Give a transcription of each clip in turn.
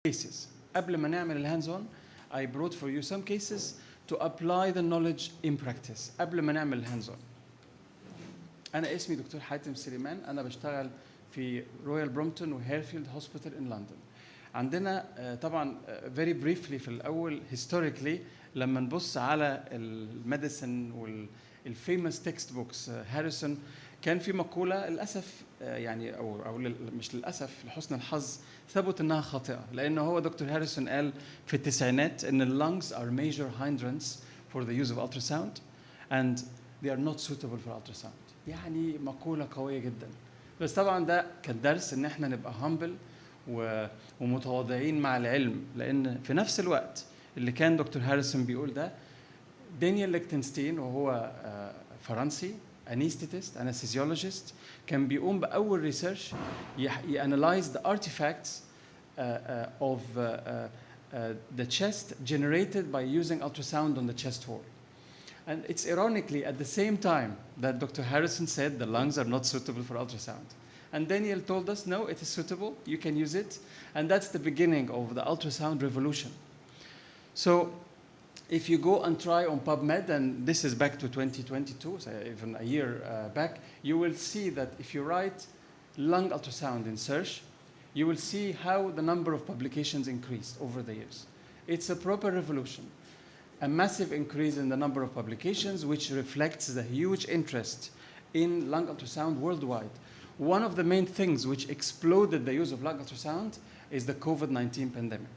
cases. قبل ما نعمل الهاندز اون I brought for you some cases to apply the knowledge in practice قبل ما نعمل الهاندز اون. أنا اسمي دكتور حاتم سليمان، أنا بشتغل في رويال برومبتون وهيرفيلد هوسبيتال إن لندن. عندنا طبعا very briefly في الأول historically لما نبص على الميديسن والفيموس تكست بوكس هاريسون، كان في مقولة للأسف يعني أو مش للأسف لحسن الحظ ثبت إنها خاطئة، لأنه هو دكتور هاريسون قال في التسعينات إن lungs are major hindrance for the use of ultrasound and they are not suitable for ultrasound. يعني مقولة قوية جدا، بس طبعا ده كان درس إن إحنا نبقى humble ومتواضعين مع العلم، لأن في نفس الوقت اللي كان دكتور هاريسون بيقول ده، دانيال ليكتنستين وهو فرنسي anesthetist anesthesiologist كان بيقوم بأول ريسيرش يanalyze the artifacts of the chest generated by using ultrasound on the chest wall. And it's ironically at the same time that Dr. Harrison said the lungs are not suitable for ultrasound. And Daniel told us, no, it is suitable, you can use it. And that's the beginning of the ultrasound revolution. So if you go and try on PubMed, and this is back to 2022, so even a year back, you will see that if you write lung ultrasound in search, you will see how the number of publications increased over the years. It's a proper revolution. A massive increase in the number of publications, which reflects the huge interest in lung ultrasound worldwide. One of the main things which exploded the use of lung ultrasound is the COVID-19 pandemic,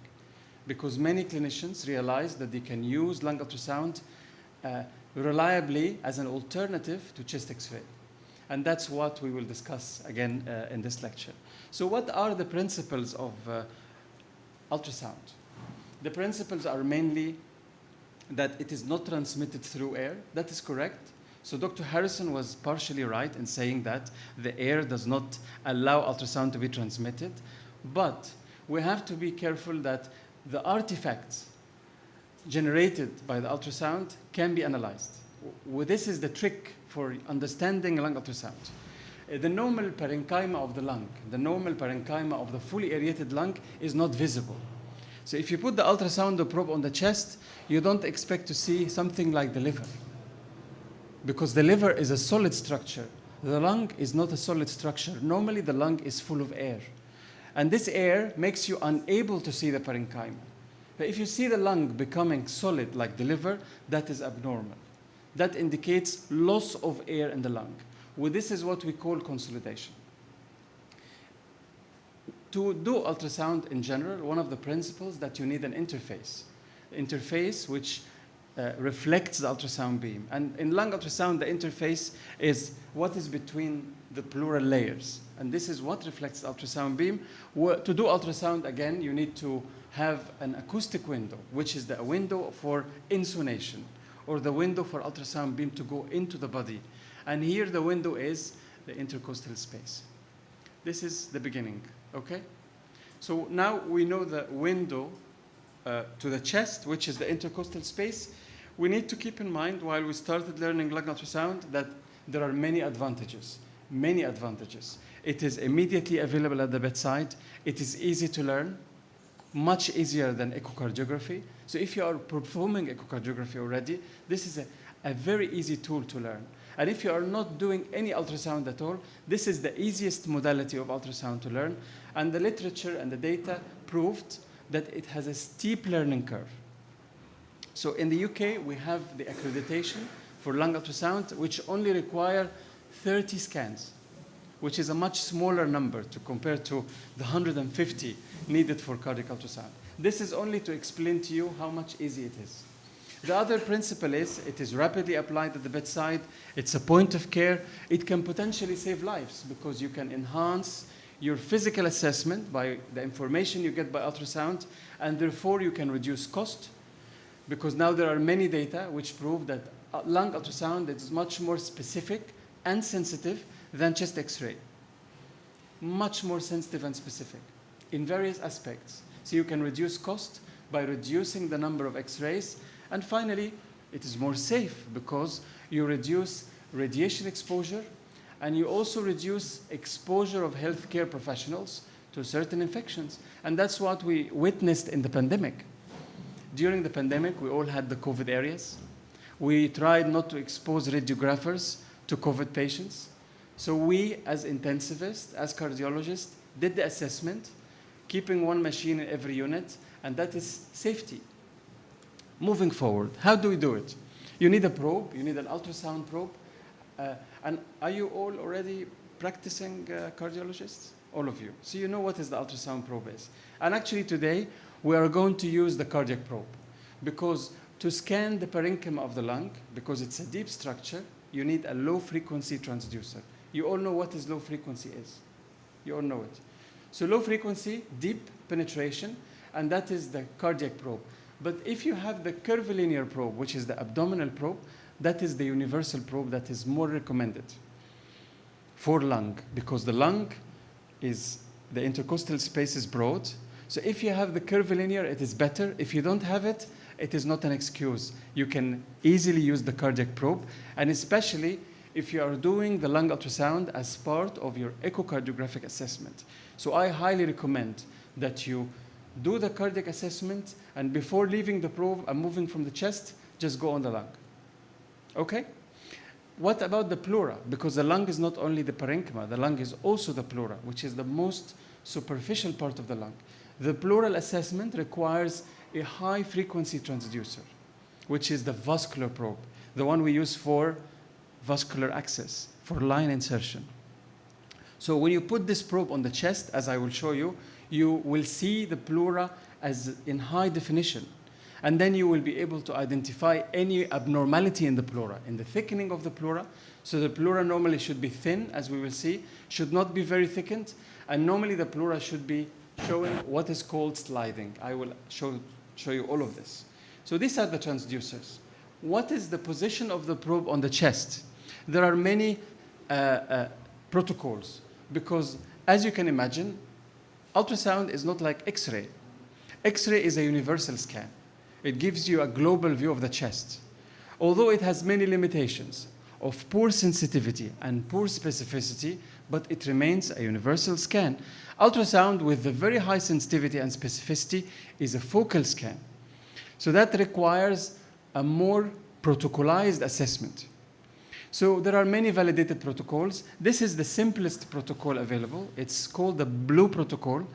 because many clinicians realized that they can use lung ultrasound reliably as an alternative to chest X-ray. And that's what we will discuss again in this lecture. So what are the principles of ultrasound? The principles are mainly that it is not transmitted through air. That is correct. So Dr. Harrison was partially right in saying that the air does not allow ultrasound to be transmitted. But we have to be careful that the artifacts generated by the ultrasound can be analyzed. This is the trick for understanding lung ultrasound. The normal parenchyma of the lung, the normal parenchyma of the fully aerated lung is not visible. So if you put the ultrasound probe on the chest, you don't expect to see something like the liver, because the liver is a solid structure. The lung is not a solid structure. Normally the lung is full of air. And this air makes you unable to see the parenchyma. But if you see the lung becoming solid like the liver, that is abnormal. That indicates loss of air in the lung. Well, this is what we call consolidation. To do ultrasound in general, one of the principles that you need an interface. Interface which reflects the ultrasound beam. And in lung ultrasound, the interface is what is between the pleural layers. And this is what reflects the ultrasound beam. To do ultrasound, again, you need to have an acoustic window, which is the window for insonation, or the window for ultrasound beam to go into the body. And here the window is the intercostal space. This is the beginning, okay? So now we know the window to the chest, which is the intercostal space. We need to keep in mind while we started learning lung ultrasound that there are many advantages, many advantages. It is immediately available at the bedside. It is easy to learn, much easier than echocardiography. So if you are performing echocardiography already, this is a very easy tool to learn. And if you are not doing any ultrasound at all, this is the easiest modality of ultrasound to learn. And the literature and the data proved that it has a steep learning curve. So in the UK, we have the accreditation for lung ultrasound, which only require 30 scans, which is a much smaller number to compare to the 150 needed for cardiac ultrasound. This is only to explain to you how much easy it is. The other principle is it is rapidly applied at the bedside. It's a point of care. It can potentially save lives because you can enhance your physical assessment by the information you get by ultrasound, and therefore you can reduce cost, because now there are many data which prove that lung ultrasound is much more specific and sensitive than chest X-ray. Much more sensitive and specific in various aspects. So you can reduce cost by reducing the number of X-rays. And finally, it is more safe because you reduce radiation exposure, and you also reduce exposure of healthcare professionals to certain infections. And that's what we witnessed in the pandemic. During the pandemic, we all had the COVID areas. We tried not to expose radiographers to COVID patients. So we, as intensivists, as cardiologists, did the assessment, keeping one machine in every unit, and that is safety. Moving forward, how do we do it? You need a probe, you need an ultrasound probe. And are you all already practicing cardiologists? All of you. So you know what is the ultrasound probe is. And actually today, we are going to use the cardiac probe, because to scan the parenchyma of the lung, because it's a deep structure, you need a low-frequency transducer. You all know what is low frequency is. You all know it. So low frequency, deep penetration, and that is the cardiac probe. But if you have the curvilinear probe, which is the abdominal probe, that is the universal probe that is more recommended for lung, because the lung is, the intercostal space is broad. So if you have the curvilinear, it is better. If you don't have it, it is not an excuse. You can easily use the cardiac probe, and especially if you are doing the lung ultrasound as part of your echocardiographic assessment. So I highly recommend that you do the cardiac assessment, and before leaving the probe and moving from the chest, just go on the lung. Okay? What about the pleura? Because the lung is not only the parenchyma, the lung is also the pleura, which is the most superficial part of the lung. The pleural assessment requires a high-frequency transducer, which is the vascular probe, the one we use for vascular access, for line insertion. So when you put this probe on the chest, as I will show you, you will see the pleura as in high definition. And then you will be able to identify any abnormality in the pleura, in the thickening of the pleura. So the pleura normally should be thin, as we will see, should not be very thickened, and normally the pleura should be showing what is called sliding. I will show you all of this. So these are the transducers. What is the position of the probe on the chest? There are many protocols, because as you can imagine, ultrasound is not like X-ray. X-ray is a universal scan. It gives you a global view of the chest. Although it has many limitations of poor sensitivity and poor specificity, but it remains a universal scan. Ultrasound with the very high sensitivity and specificity is a focal scan. So that requires a more protocolized assessment. So there are many validated protocols. This is the simplest protocol available. It's called the Blue protocol,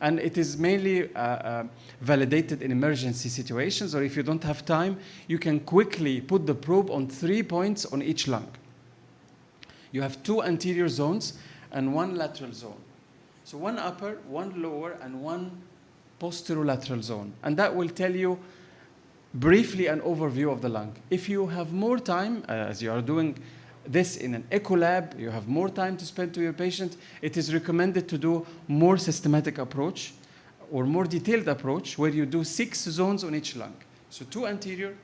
and it is mainly validated in emergency situations, or if you don't have time, you can quickly put the probe on 3 points on each lung. You have 2 anterior zones and 1 lateral zone. So 1 upper, 1 lower, and 1 posterolateral zone. And that will tell you briefly an overview of the lung. If you have more time, as you are doing this in an echo lab, you have more time to spend to your patient, it is recommended to do more systematic approach or more detailed approach, where you do 6 zones on each lung. So 2 anterior,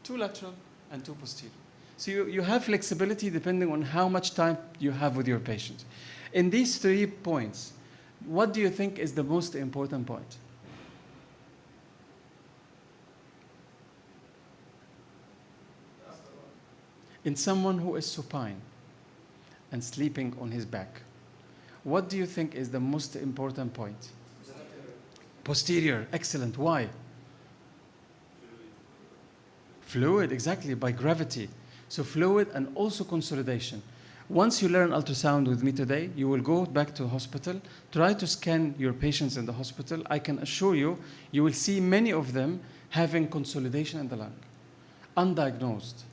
2 lateral, and 2 posterior. So you have flexibility depending on how much time you have with your patient. In these 3 points, what do you think is the most important point? In someone who is supine and sleeping on his back, what do you think is the most important point? Posterior. Excellent. Why? Fluid, exactly, by gravity. So fluid and also consolidation. Once you learn ultrasound with me today, you will go back to the hospital, try to scan your patients in the hospital. I can assure you, you will see many of them having consolidation in the lung, undiagnosed.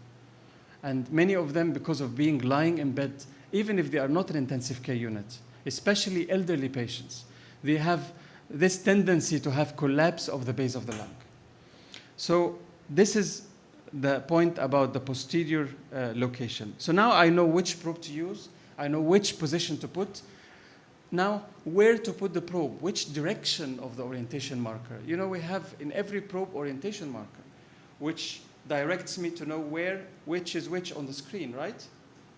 And many of them, because of being lying in bed, even if they are not in intensive care unit, especially elderly patients, they have this tendency to have collapse of the base of the lung. So this is the point about the posterior location. So now I know which probe to use. I know which position to put. Now, where to put the probe? Which direction of the orientation marker? You know, we have in every probe orientation marker, which directs me to know which is which on the screen, right?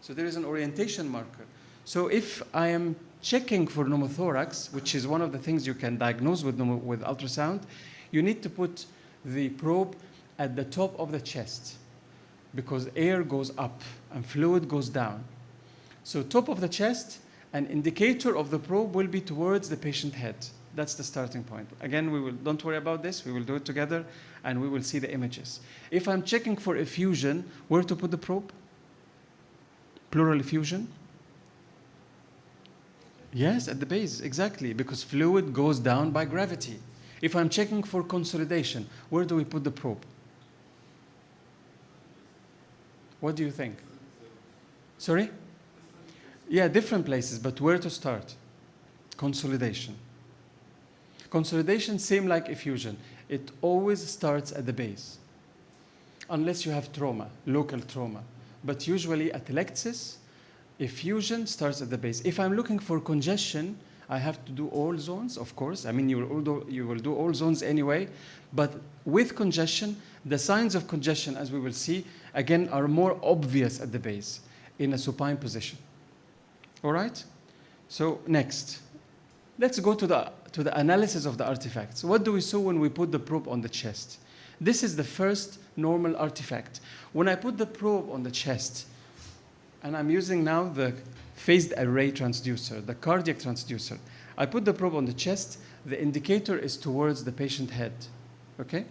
So there is an orientation marker. So if I am checking for pneumothorax, which is one of the things you can diagnose with ultrasound, you need to put the probe at the top of the chest, because air goes up and fluid goes down. So top of the chest An indicator of the probe will be towards the patient head. That's the starting point. Again, don't worry about this. We will do it together, and we will see the images. If I'm checking for effusion, where to put the probe? Pleural effusion? Yes, at the base, exactly, because fluid goes down by gravity. If I'm checking for consolidation, where do we put the probe? What do you think? Sorry? Yeah, different places, but where to start? Consolidation. Consolidation, same like effusion. It always starts at the base, unless you have trauma, local trauma. But usually atelectasis, effusion starts at the base. If I'm looking for congestion, I have to do all zones, of course. I mean, you will do all zones anyway. But with congestion, the signs of congestion, as we will see, again, are more obvious at the base in a supine position. All right? So next, let's go to the analysis of the artifacts. What do we see when we put the probe on the chest? This is the first normal artifact. When I put the probe on the chest, and I'm using now the phased array transducer, the cardiac transducer. I put the probe on the chest. The indicator is towards the patient head, okay?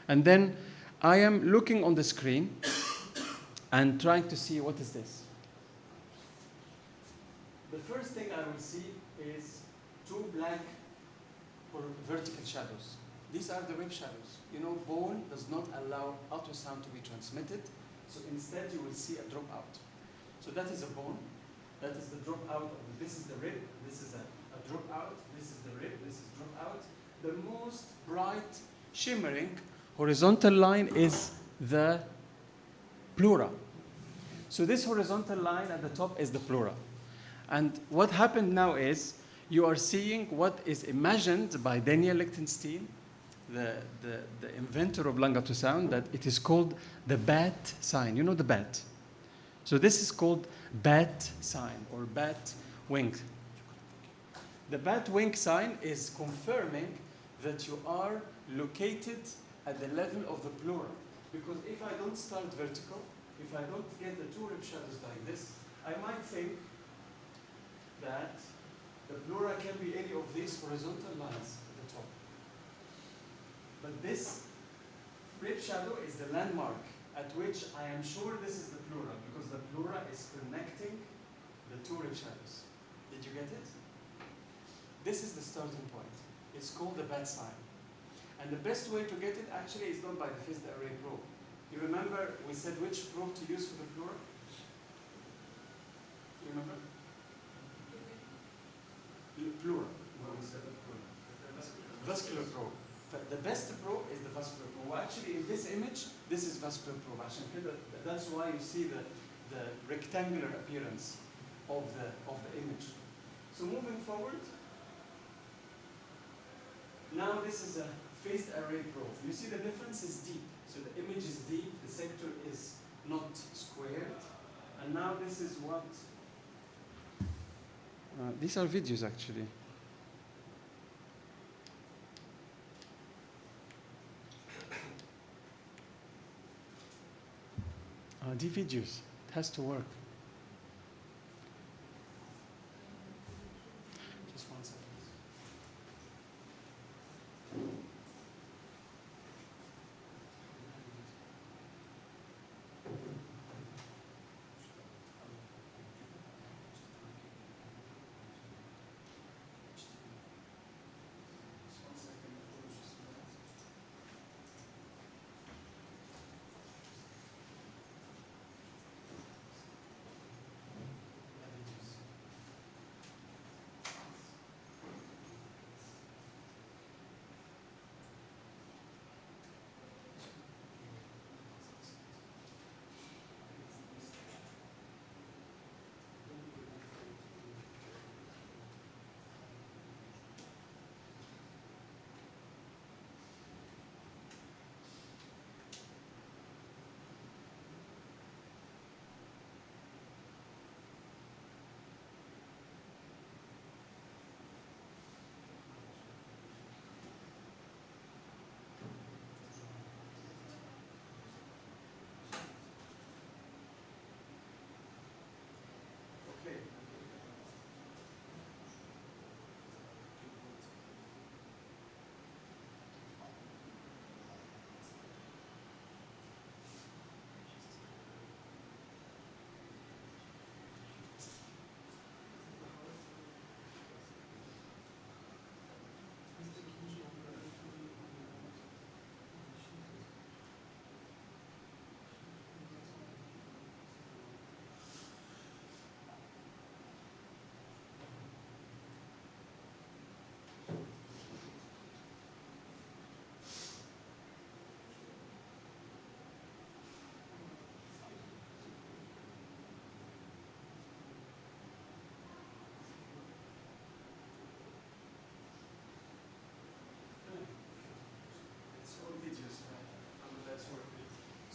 And then I am looking on the screen and trying to see what is this. The first thing I will see is two black or vertical shadows. These are the rib shadows. You know, bone does not allow ultrasound to be transmitted, so instead you will see a dropout. So that is a bone. That is the dropout. This is the rib. This is a dropout. This is the rib. This is dropout. The most bright, shimmering horizontal line is the pleura. So this horizontal line at the top is the pleura. And what happened now is you are seeing what is imagined by Daniel Lichtenstein, the inventor of lung ultrasound, that it is called the bat sign. You know the bat? So this is called bat sign or bat wing. The bat wing sign is confirming that you are located at the level of the pleura. Because if I don't start vertical, if I don't get the two rib shadows like this, I might think that the pleura can be any of these horizontal lines at the top. But this rib shadow is the landmark at which I am sure this is the pleura, because the pleura is connecting the two rib shadows. Did you get it? This is the starting point. It's called the bat sign. And the best way to get it actually is done by the phased array probe. You remember we said which probe to use for the pleura? You remember? Pleura. Vascular probe. The best probe is the vascular probe. Well, actually, in this image, this is vascular probe. That's why you see the rectangular appearance of the image. So moving forward, now this is a phased array probe. You see the difference is deep. So the image is deep, the sector is not squared. And now this is what... these are videos, actually. The videos, it has to work. Just 1 second.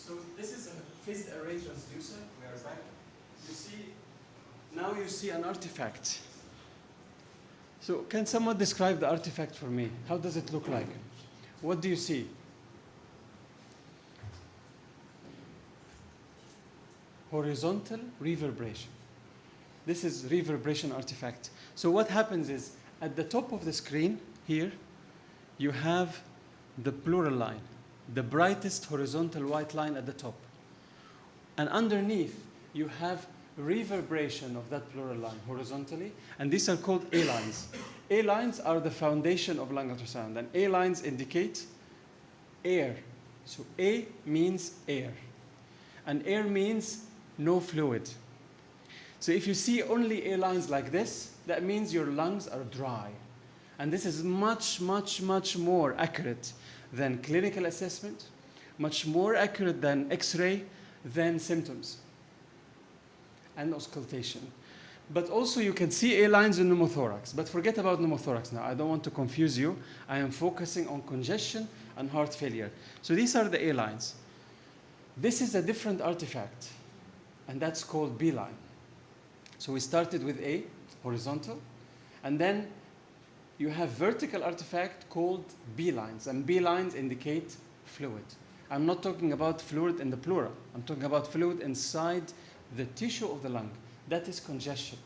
So this is a phased array transducer. We are back. You see, now you see an artifact. So can someone describe the artifact for me? How does it look like? What do you see? Horizontal reverberation. This is reverberation artifact. So what happens is, at the top of the screen here, you have the pleural line, the brightest horizontal white line at the top. And underneath, you have reverberation of that pleural line horizontally, and these are called A lines. A lines are the foundation of lung ultrasound, and A lines indicate air. So A means air, and air means no fluid. So if you see only A lines like this, that means your lungs are dry. And this is much, much, much more accurate than clinical assessment, much more accurate than X-ray, than symptoms and auscultation. But also you can see A lines in pneumothorax. But forget about pneumothorax now. I don't want to confuse you. I am focusing on congestion and heart failure. So these are the A lines. This is a different artifact, and that's called B line. So we started with A, horizontal, and then you have vertical artifact called B lines, and B lines indicate fluid. I'm not talking about fluid in the pleural. I'm talking about fluid inside the tissue of the lung. That is congestion.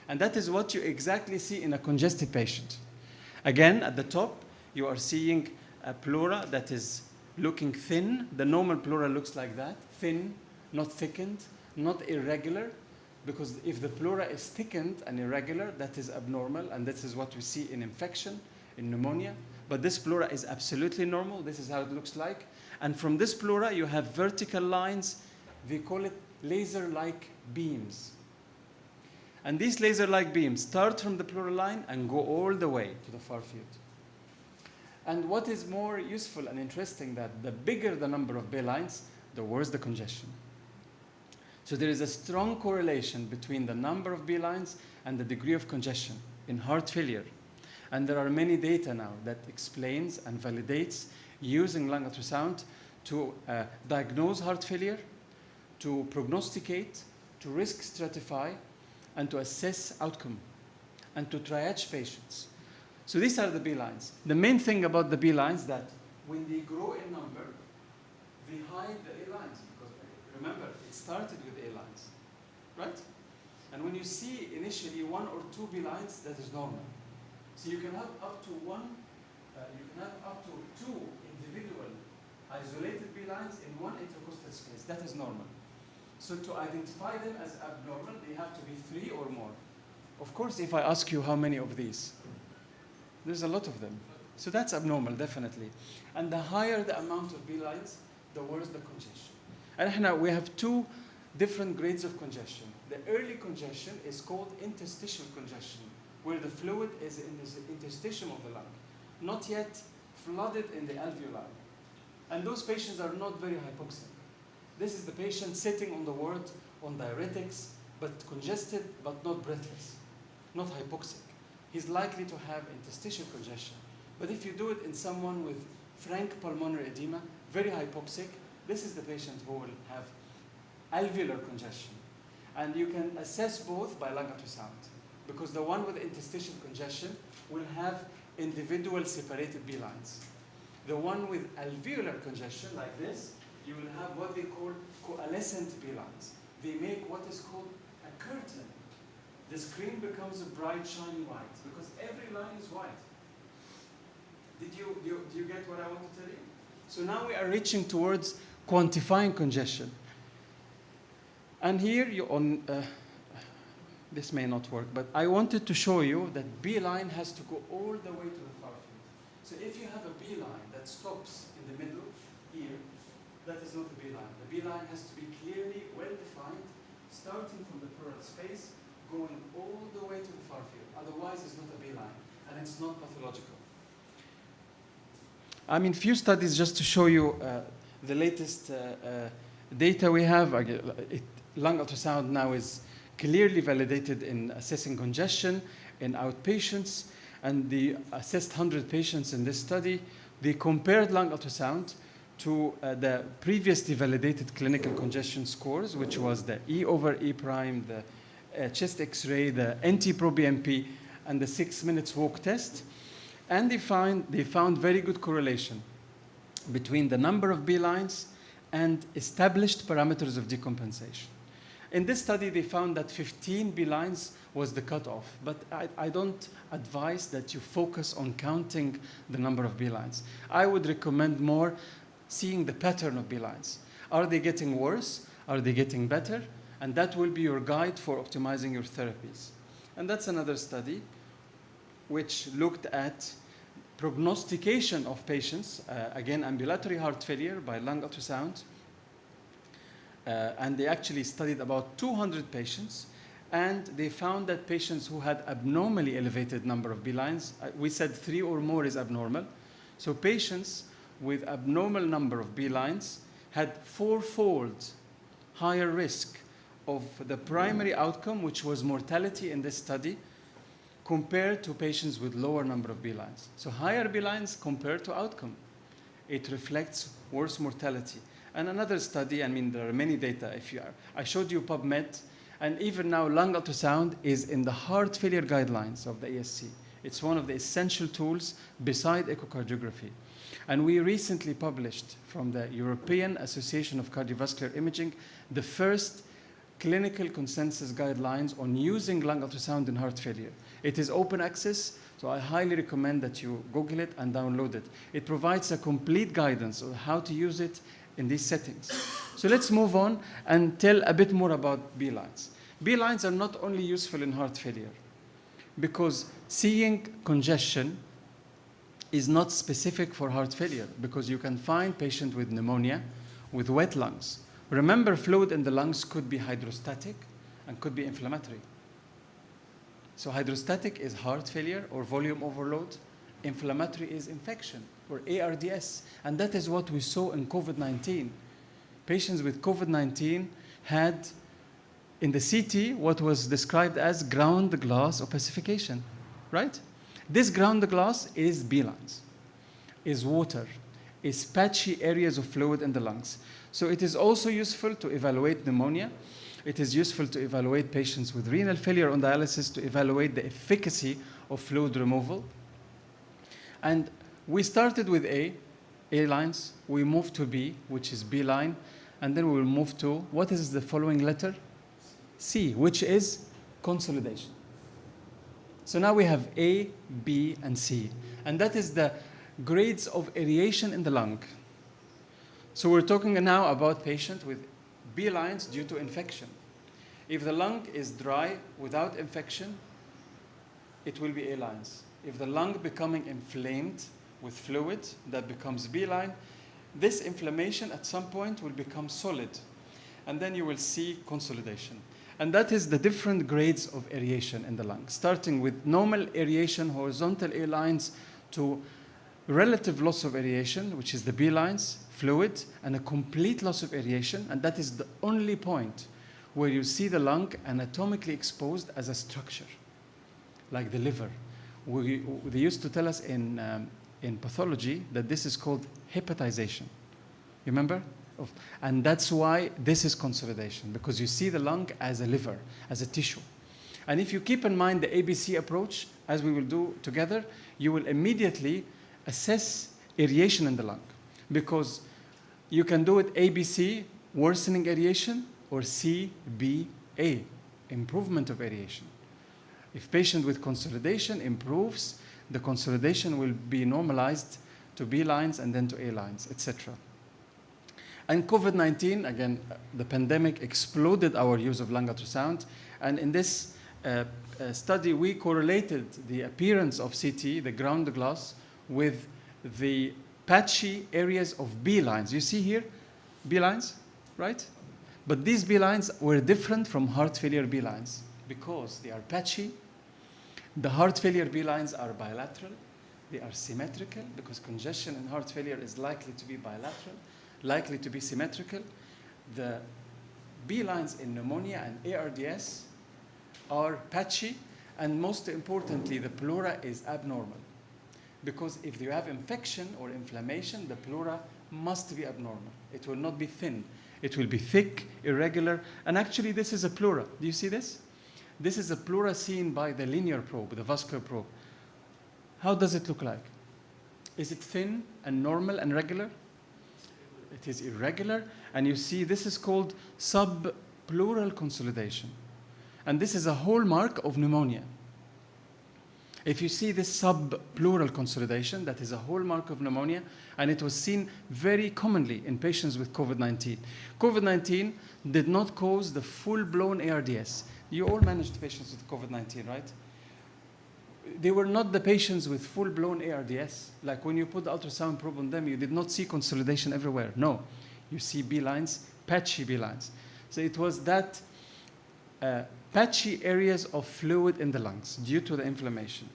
And that is what you exactly see in a congested patient. Again, at the top, you are seeing a pleura that is looking thin. The normal pleura looks like that, thin, not thickened, not irregular, because if the pleura is thickened and irregular, that is abnormal, and this is what we see in infection, in pneumonia. But this pleura is absolutely normal. This is how it looks like. And from this pleura, you have vertical lines. We call it laser-like beams. And these laser-like beams start from the pleural line and go all the way to the far field. And what is more useful and interesting, that the bigger the number of B lines, the worse the congestion. So there is a strong correlation between the number of B lines and the degree of congestion in heart failure. And there are many data now that explains and validates using lung ultrasound to diagnose heart failure, to prognosticate, to risk stratify, and to assess outcome, and to triage patients. So these are the B lines. The main thing about the B lines is that when they grow in number, they hide the A lines. Because remember, it started with A lines, right? And when you see initially 1 or 2 B lines, that is normal. So you can have up to 2 individual isolated B lines in one intercostal space. That is normal. So to identify them as abnormal, they have to be 3 or more. Of course, if I ask you how many of these, there's a lot of them. So that's abnormal, definitely. And the higher the amount of B lines, the worse the congestion. And now we have 2 different grades of congestion. The early congestion is called interstitial congestion, where the fluid is in the interstitium of the lung, not yet flooded in the alveoli. And those patients are not very hypoxic. This is the patient sitting on the ward on diuretics, but congested, but not breathless, not hypoxic. He's likely to have interstitial congestion. But if you do it in someone with frank pulmonary edema, very hypoxic, this is the patient who will have alveolar congestion. And you can assess both by lung ultrasound, because the one with interstitial congestion will have individual separated B lines. The one with alveolar congestion, like this, you will have what they call coalescent B lines. They make what is called a curtain. The screen becomes a bright, shiny white, because every line is white. Do you get what I want to tell you? So now we are reaching towards quantifying congestion. And here you this may not work, but I wanted to show you that B line has to go all the way to the far field. So if you have a B line that stops in the middle here, that is not a B line. The B line has to be clearly well-defined, starting from the pleural space, going all the way to the far field. Otherwise, it's not a B line, and it's not pathological. I mean, few studies just to show you the latest data we have. Lung ultrasound now is clearly validated in assessing congestion in outpatients, and they assessed 100 patients in this study. They compared lung ultrasound to the previously validated clinical congestion scores, which was the E over E prime, the chest X-ray, the NT-proBNP, and the 6 minutes walk test. And they found very good correlation between the number of B lines and established parameters of decompensation. In this study, they found that 15 B lines was the cutoff, but I don't advise that you focus on counting the number of B lines. I would recommend more seeing the pattern of B lines. Are they getting worse? Are they getting better? And that will be your guide for optimizing your therapies. And that's another study which looked at prognostication of patients, again, ambulatory heart failure by lung ultrasound. And they actually studied about 200 patients, and they found that patients who had abnormally elevated number of B lines, we said 3 or more is abnormal. So patients with abnormal number of B lines had 4-fold higher risk of the primary outcome, which was mortality in this study, compared to patients with lower number of B lines. So higher B lines compared to outcome. It reflects worse mortality. And another study, I mean, there are many data. I showed you PubMed, and even now lung ultrasound is in the heart failure guidelines of the ASC. It's one of the essential tools beside echocardiography. And we recently published from the European Association of Cardiovascular Imaging the first clinical consensus guidelines on using lung ultrasound in heart failure. It is open access, so I highly recommend that you Google it and download it. It provides a complete guidance on how to use it in these settings. So let's move on and tell a bit more about B lines. B lines are not only useful in heart failure, because seeing congestion is not specific for heart failure, because you can find patients with pneumonia, with wet lungs. Remember, fluid in the lungs could be hydrostatic and could be inflammatory. So hydrostatic is heart failure or volume overload. Inflammatory is infection or ARDS. And that is what we saw in COVID-19. Patients with COVID-19 had in the CT what was described as ground glass opacification, right? This ground glass is B lines, is water, is patchy areas of fluid in the lungs. So it is also useful to evaluate pneumonia. It is useful to evaluate patients with renal failure on dialysis, to evaluate the efficacy of fluid removal. And we started with A lines, we moved to B, which is B line, and then we will move to, what is the following letter? C, which is consolidation. So now we have A, B, and C. And that is the grades of aeration in the lung. So we're talking now about patients with B lines due to infection. If the lung is dry without infection, it will be A lines. If the lung becoming inflamed with fluid, that becomes B line. This inflammation at some point will become solid, and then you will see consolidation. And that is the different grades of aeration in the lung, starting with normal aeration, horizontal A lines, to relative loss of aeration, which is the B lines, fluid, and a complete loss of aeration. And that is the only point where you see the lung anatomically exposed as a structure, like the liver. They used to tell us in pathology that this is called hepatization. You remember? And that's why this is consolidation, because you see the lung as a liver, as a tissue. And if you keep in mind the ABC approach, as we will do together, you will immediately assess aeration in the lung, because you can do it ABC, worsening aeration, or CBA, improvement of aeration. If patient with consolidation improves, the consolidation will be normalized to B lines and then to A lines, etc. And COVID-19, again, the pandemic exploded our use of lung ultrasound. And in this study, we correlated the appearance of CT, the ground glass, with the patchy areas of B lines. You see here, B lines, right? But these B lines were different from heart failure B lines because they are patchy. The heart failure B lines are bilateral. They are symmetrical, because congestion in heart failure is likely to be bilateral, likely to be symmetrical. The B lines in pneumonia and ARDS are patchy, and most importantly, the pleura is abnormal. Because if you have infection or inflammation, the pleura must be abnormal. It will not be thin. It will be thick, irregular, and actually this is a pleura. Do you see this? This is a pleura seen by the linear probe, the vascular probe. How does it look like? Is it thin and normal and regular? It is irregular, and you see this is called subpleural consolidation. And this is a hallmark of pneumonia. If you see this subpleural consolidation, that is a hallmark of pneumonia, and it was seen very commonly in patients with COVID-19. COVID-19 did not cause the full-blown ARDS. You all managed patients with COVID-19, right? They were not the patients with full-blown ARDS. Like when you put the ultrasound probe on them, you did not see consolidation everywhere. No, you see B lines, patchy B lines. So it was that patchy areas of fluid in the lungs due to the inflammation.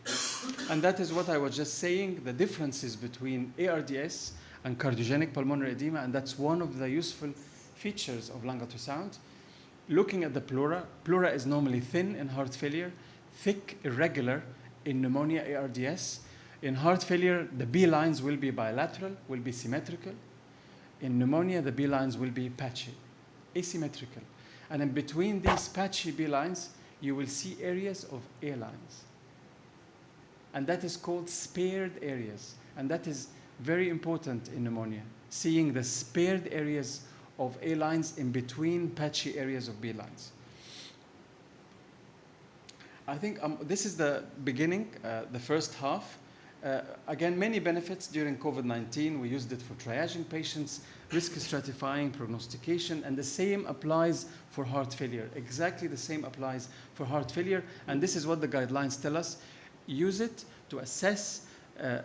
And that is what I was just saying, the differences between ARDS and cardiogenic pulmonary edema, and that's one of the useful features of lung ultrasound. Looking at the pleura, pleura is normally thin in heart failure, thick, irregular in pneumonia, ARDS. In heart failure, the B lines will be bilateral, will be symmetrical. In pneumonia, the B lines will be patchy, asymmetrical. And in between these patchy B lines, you will see areas of A lines. And that is called spared areas. And that is very important in pneumonia, seeing the spared areas of A lines in between patchy areas of B lines. I think this is the beginning, the first half. Again, many benefits during COVID-19. We used it for triaging patients, risk stratifying, prognostication, and the same applies for heart failure. Exactly the same applies for heart failure, and this is what the guidelines tell us. Use it to assess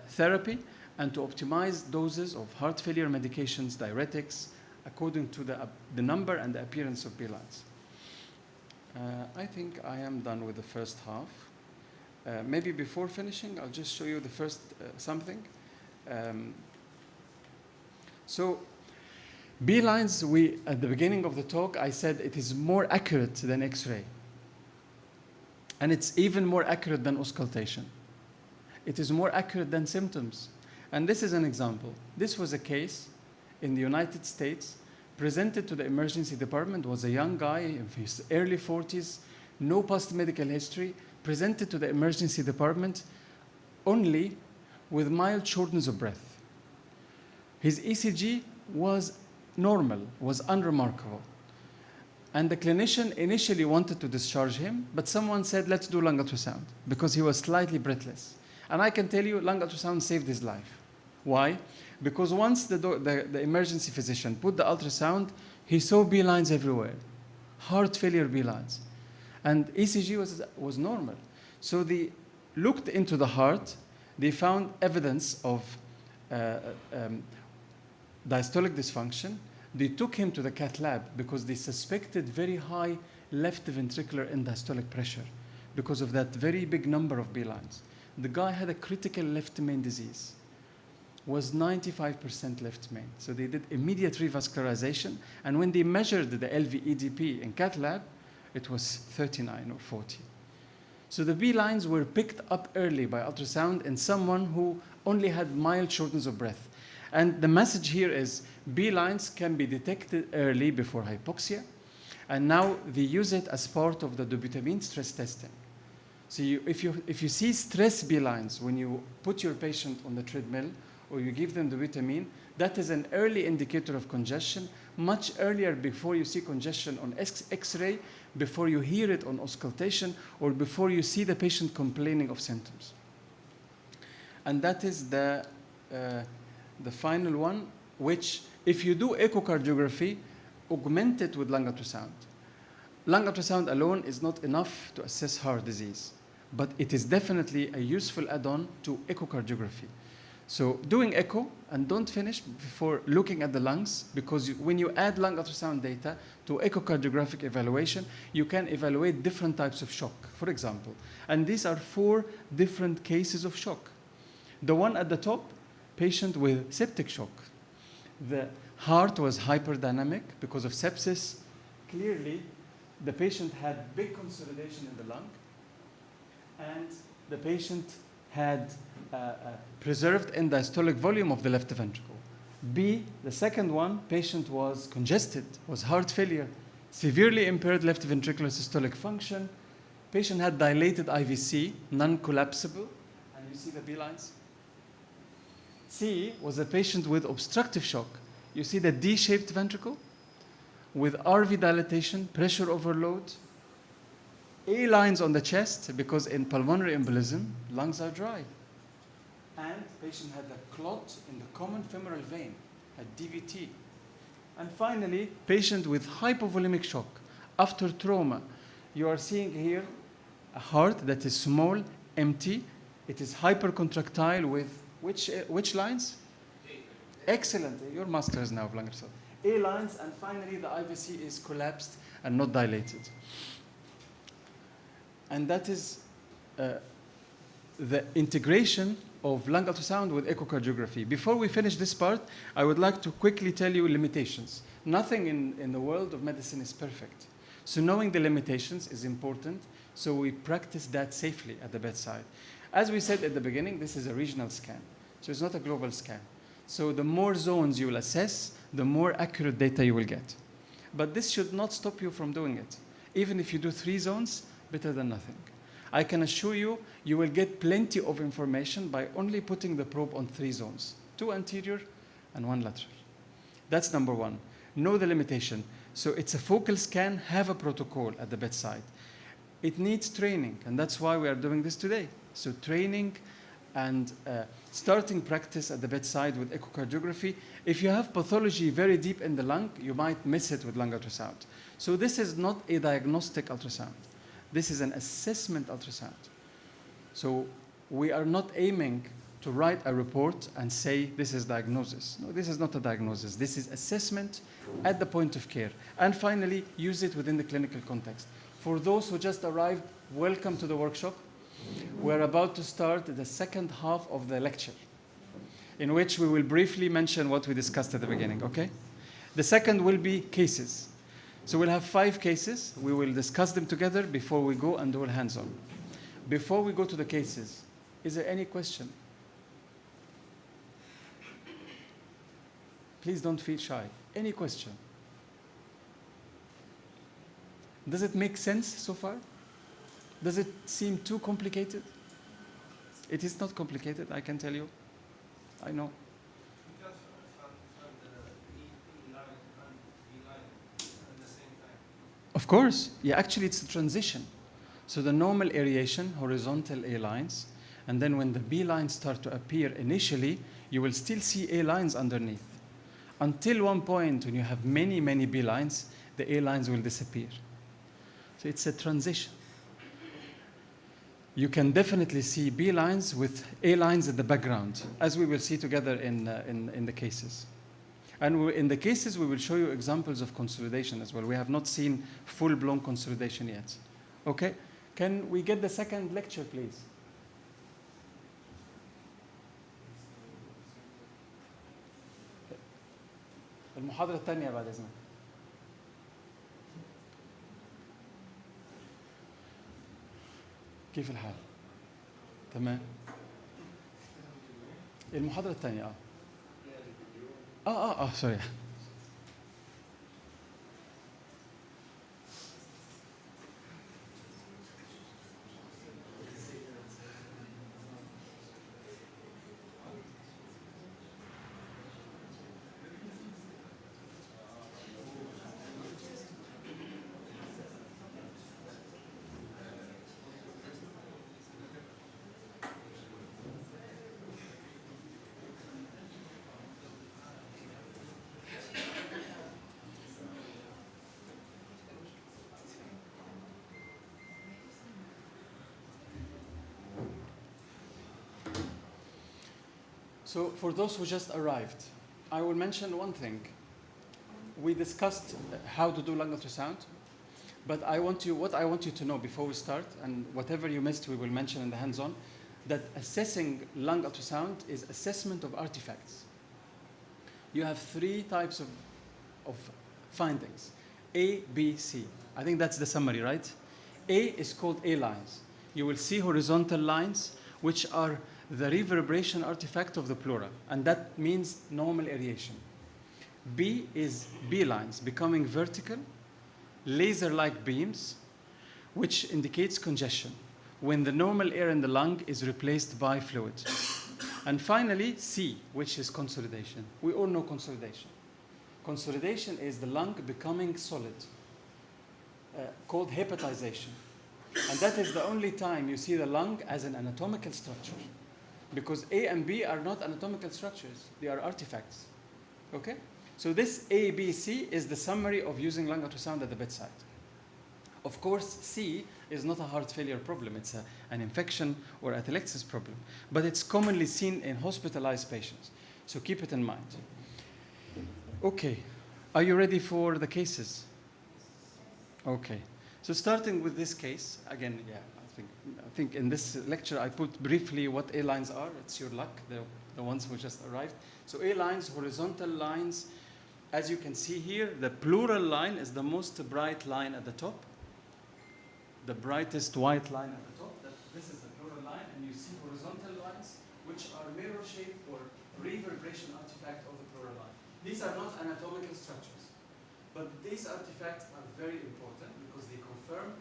therapy and to optimize doses of heart failure medications, diuretics, according to the number and the appearance of B lines. I think I am done with the first half. Maybe before finishing, I'll just show you the first something. So B lines, at the beginning of the talk, I said it is more accurate than X-ray. And it's even more accurate than auscultation. It is more accurate than symptoms. And this is an example. This was a case in the United States, presented to the emergency department, was a young guy in his early 40s, no past medical history, presented to the emergency department only with mild shortness of breath. His ECG was normal, was unremarkable. And the clinician initially wanted to discharge him, but someone said, let's do lung ultrasound, because he was slightly breathless. And I can tell you, lung ultrasound saved his life. Why? Because once the emergency physician put the ultrasound, he saw B lines everywhere, heart failure B lines. And ECG was normal. So they looked into the heart. They found evidence of diastolic dysfunction. They took him to the cath lab because they suspected very high left ventricular end diastolic pressure because of that very big number of B lines. The guy had a critical left main disease, was 95% left main. So they did immediate revascularization. And when they measured the LV-EDP in cath lab, it was 39 or 40. So the B lines were picked up early by ultrasound in someone who only had mild shortness of breath. And the message here is B lines can be detected early before hypoxia. And now they use it as part of the dobutamine stress testing. So if you see stress B lines when you put your patient on the treadmill or you give them dobutamine, that is an early indicator of congestion, much earlier before you see congestion on X-ray, before you hear it on auscultation, or before you see the patient complaining of symptoms. And that is the final one, which if you do echocardiography, augment it with lung ultrasound. Lung ultrasound alone is not enough to assess heart disease, but it is definitely a useful add-on to echocardiography. So doing echo, and don't finish before looking at the lungs, because when you add lung ultrasound data to echocardiographic evaluation, you can evaluate different types of shock, for example. And these are 4 different cases of shock. The one at the top, patient with septic shock. The heart was hyperdynamic because of sepsis. Clearly, the patient had big consolidation in the lung, and the patient had preserved end diastolic volume of the left ventricle. B, the second one, patient was congested, was heart failure, severely impaired left ventricular systolic function. Patient had dilated IVC, non-collapsible, and you see the B lines. C was a patient with obstructive shock. You see the D-shaped ventricle with RV dilatation, pressure overload, A lines on the chest because in pulmonary embolism, lungs are dry. And patient had a clot in the common femoral vein, a DVT. And finally, patient with hypovolemic shock after trauma. You are seeing here a heart that is small, empty. It is hypercontractile with which lines? Excellent. You're masters now of lung research. A lines, and finally the IVC is collapsed and not dilated. And that is the integration of lung ultrasound with echocardiography. Before we finish this part, I would like to quickly tell you limitations. Nothing in the world of medicine is perfect. So knowing the limitations is important, so we practice that safely at the bedside. As we said at the beginning, this is a regional scan, so it's not a global scan. So the more zones you will assess, the more accurate data you will get. But this should not stop you from doing it. Even if you do 3 zones, better than nothing. I can assure you, you will get plenty of information by only putting the probe on 3 zones, 2 anterior and 1 lateral. That's number 1. Know the limitation. So it's a focal scan, have a protocol at the bedside. It needs training, and that's why we are doing this today. So training and starting practice at the bedside with echocardiography. If you have pathology very deep in the lung, you might miss it with lung ultrasound. So this is not a diagnostic ultrasound. This is an assessment ultrasound. So we are not aiming to write a report and say this is diagnosis. No, this is not a diagnosis. This is assessment at the point of care. And finally, use it within the clinical context. For those who just arrived, welcome to the workshop. We're about to start the second half of the lecture, in which we will briefly mention what we discussed at the beginning, okay? The second will be cases. So we'll have 5 cases. We will discuss them together before we go and do a hands-on. Before we go to the cases, is there any question? Please don't feel shy. Any question? Does it make sense so far? Does it seem too complicated? It is not complicated, I can tell you. I know. Of course. Yeah, actually it's a transition. So the normal aeration, horizontal A lines, and then when the B lines start to appear initially, you will still see A lines underneath. Until one point when you have many, many B lines, the A lines will disappear. So it's a transition. You can definitely see B lines with A lines in the background, as we will see together in the cases. And in the cases, we will show you examples of consolidation as well. We have not seen full-blown consolidation yet. Okay? Can we get the second lecture, please? المحاضرة الثانية بعد إذنك. كيف الحال؟ تمام. المحاضرة الثانية سوري. So for those who just arrived, I will mention one thing. We discussed how to do lung ultrasound, but what I want you to know before we start, and whatever you missed we will mention in the hands-on, that assessing lung ultrasound is assessment of artifacts. You have 3 types of findings, A, B, C. I think that's the summary, right? A is called A lines. You will see horizontal lines, which are the reverberation artifact of the pleura, and that means normal aeration. B is B lines becoming vertical, laser-like beams, which indicates congestion when the normal air in the lung is replaced by fluid. And finally, C, which is consolidation. We all know consolidation. Consolidation is the lung becoming solid, called hepatization. And that is the only time you see the lung as an anatomical structure, because A and B are not anatomical structures, they are artifacts. Okay? So this A, B, C is the summary of using lung ultrasound at the bedside. Of course, C is not a heart failure problem, it's an infection or atelectasis problem, but it's commonly seen in hospitalized patients. So keep it in mind. Okay, are you ready for the cases? Okay, so starting with this case, again, yeah, I think in this lecture I put briefly what A lines are. It's your luck, the ones who just arrived. So A lines, horizontal lines. As you can see here, the pleural line is the most bright line at the top. The brightest white line at the top. This is the pleural line, and you see horizontal lines, which are mirror-shaped or reverberation artifact of the pleural line. These are not anatomical structures, but these artifacts are very important because they confirm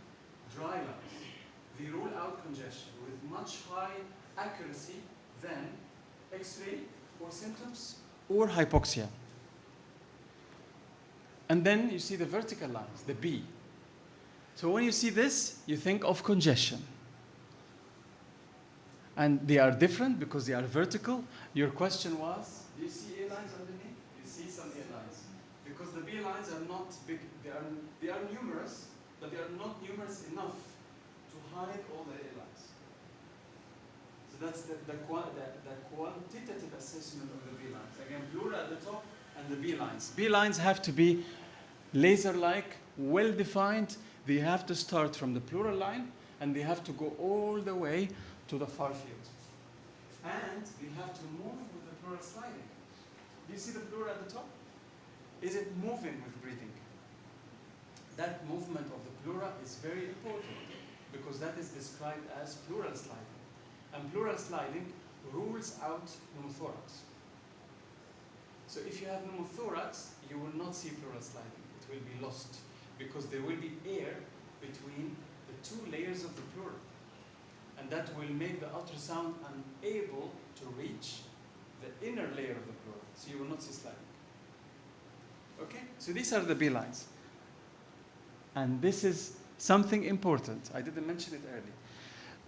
dry lungs. They rule out congestion with much high accuracy than X-ray or symptoms or hypoxia. And then you see the vertical lines, the B. So when you see this, you think of congestion. And they are different because they are vertical. Your question was, do you see A lines underneath? You see some A lines. Because the B lines are not big, they are numerous, but they are not numerous enough to hide all the A lines. So that's the quantitative assessment of the B lines. Again, pleura at the top and the B lines. B lines have to be laser-like, well-defined. They have to start from the pleural line, and they have to go all the way to the far field. And they have to move with the pleural sliding. Do you see the pleura at the top? Is it moving with breathing? That movement of the pleura is very important because that is described as pleural sliding. And pleural sliding rules out pneumothorax. So if you have pneumothorax, you will not see pleural sliding. It will be lost because there will be air between the two layers of the pleura. And that will make the ultrasound unable to reach the inner layer of the pleura. So you will not see sliding. Okay? So these are the B lines. And this is something important. I didn't mention it earlier.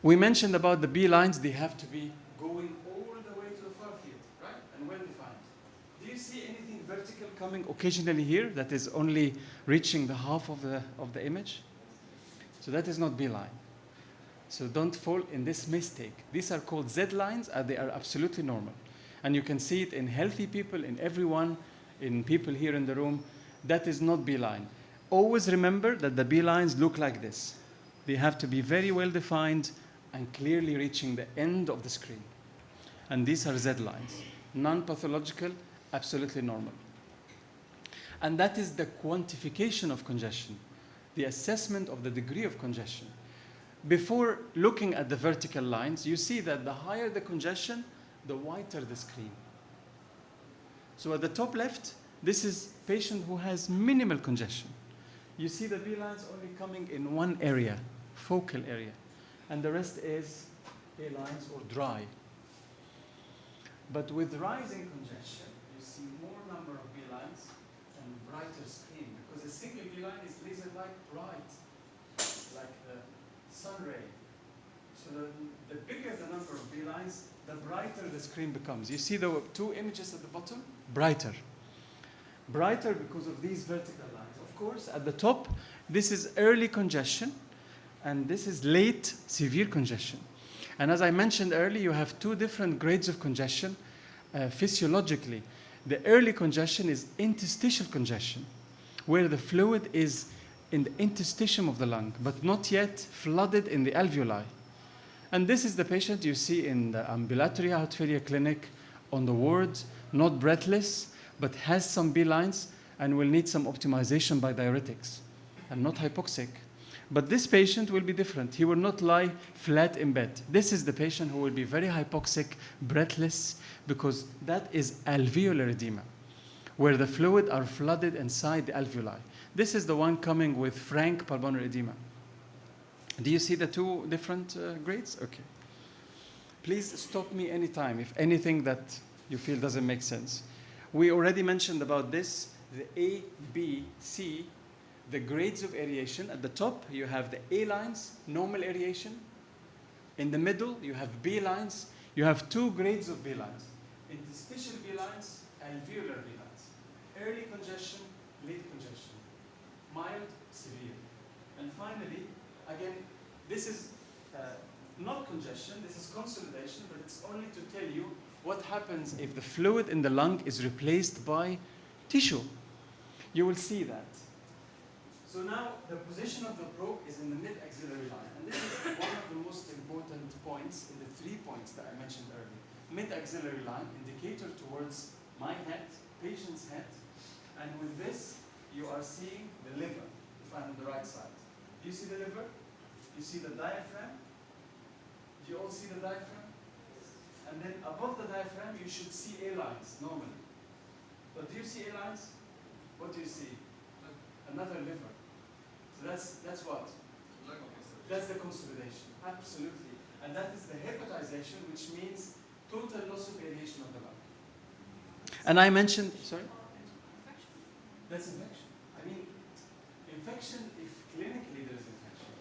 We mentioned about the B lines, they have to be going all the way to the far field, right? And well defined. Do you see anything vertical coming occasionally here that is only reaching the half of the image? So that is not B line. So don't fall in this mistake. These are called Z lines, and they are absolutely normal. And you can see it in healthy people, in everyone, in people here in the room. That is not B line. Always remember that the B lines look like this. They have to be very well defined and clearly reaching the end of the screen. And these are Z lines. Non-pathological, absolutely normal. And that is the quantification of congestion, the assessment of the degree of congestion. Before looking at the vertical lines, you see that the higher the congestion, the whiter the screen. So at the top left, this is a patient who has minimal congestion. You see the B lines only coming in one area, focal area, and the rest is A lines or dry. But with rising congestion, you see more number of B lines and brighter screen, because a single B line is laser-like bright, like the sun ray. So the bigger the number of B lines, the brighter the screen becomes. You see the two images at the bottom? Brighter. Brighter because of these vertical lines. Of course, at the top, this is early congestion, and this is late severe congestion. And as I mentioned earlier, you have two different grades of congestion physiologically. The early congestion is interstitial congestion, where the fluid is in the interstitium of the lung, but not yet flooded in the alveoli. And this is the patient you see in the ambulatory heart failure clinic on the ward, not breathless, but has some B lines and will need some optimization by diuretics, and not hypoxic. But this patient will be different. He will not lie flat in bed. This is the patient who will be very hypoxic, breathless, because that is alveolar edema, where the fluid are flooded inside the alveoli. This is the one coming with frank pulmonary edema. Do you see the two different grades? Okay. Please stop me anytime if anything that you feel doesn't make sense. We already mentioned about this, the A, B, C, the grades of aeration. At the top, you have the A lines, normal aeration. In the middle, you have B lines. You have two grades of B lines. Interstitial B lines, alveolar B lines. Early congestion, late congestion. Mild, severe. And finally, again, this is not congestion, this is consolidation, but it's only to tell you what happens if the fluid in the lung is replaced by tissue. You will see that. So now the position of the probe is in the mid-axillary line. And this is one of the most important points in the 3 points that I mentioned earlier. Mid-axillary line, indicator towards my head, patient's head. And with this, you are seeing the liver, if I'm on the right side. Do you see the liver? You see the diaphragm? Do you all see the diaphragm? And then above the diaphragm, you should see A lines, normally. But do you see A lines? What do you see? Another liver. So that's what? That's the consolidation, absolutely. And that is the hepatization, which means total loss of aeration of the lung. And I mentioned, sorry? That's infection. I mean, infection, if clinically there is infection,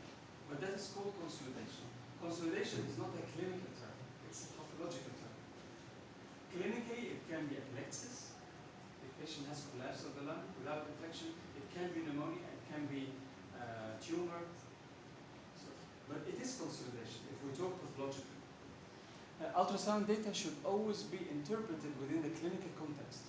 but that is called consolidation. Consolidation is not a clinical term, it's a pathological term. Clinically, it can be atelectasis. If patient has collapse of the lung without infection, it can be pneumonia, it can be tumor. So, but it is consolidation if we talk pathologically. Ultrasound data should always be interpreted within the clinical context.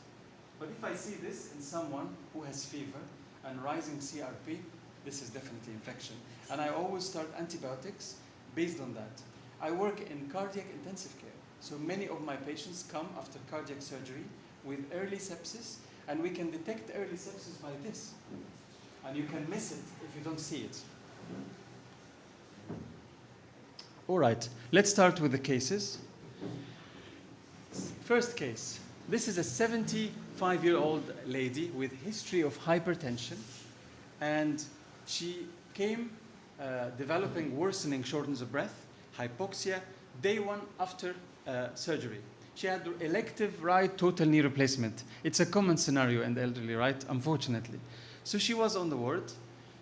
But if I see this in someone who has fever and rising CRP, this is definitely infection. And I always start antibiotics based on that. I work in cardiac intensive care. So many of my patients come after cardiac surgery with early sepsis, and we can detect early sepsis by this. And you can miss it if you don't see it. All right, let's start with the cases. First case. This is a 75-year-old lady with history of hypertension, and she came developing worsening shortness of breath, hypoxia, day 1 after surgery. She had elective right total knee replacement. It's a common scenario in the elderly, right? Unfortunately. So she was on the ward.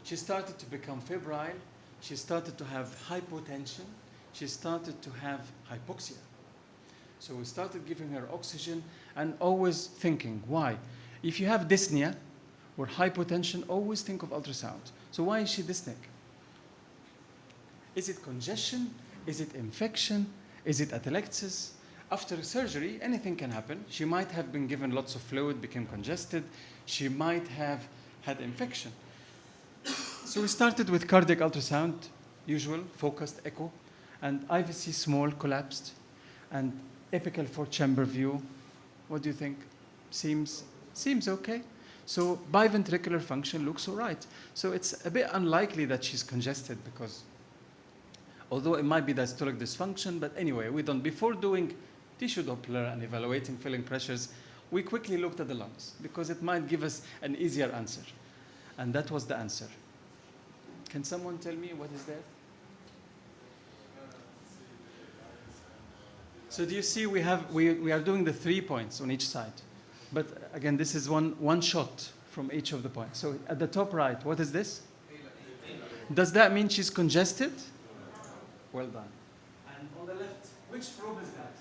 She started to become febrile. She started to have hypotension. She started to have hypoxia. So we started giving her oxygen and always thinking, why? If you have dyspnea or hypotension, always think of ultrasound. So why is she dyspneic? Is it congestion? Is it infection? Is it atelectasis? After surgery, anything can happen. She might have been given lots of fluid, became congested. She might have had infection. So we started with cardiac ultrasound, usual, focused echo, and IVC small collapsed, and apical 4-chamber view. What do you think? Seems okay. So biventricular function looks all right. So it's a bit unlikely that she's congested, because although it might be diastolic dysfunction, but anyway, we don't. Before doing tissue Doppler and evaluating filling pressures, we quickly looked at the lungs, because it might give us an easier answer. And that was the answer. Can someone tell me what is there? So do you see we are doing the 3 points on each side. But again, this is one shot from each of the points. So at the top right, what is this? Does that mean she's congested? Well done. And on the left, which probe is that?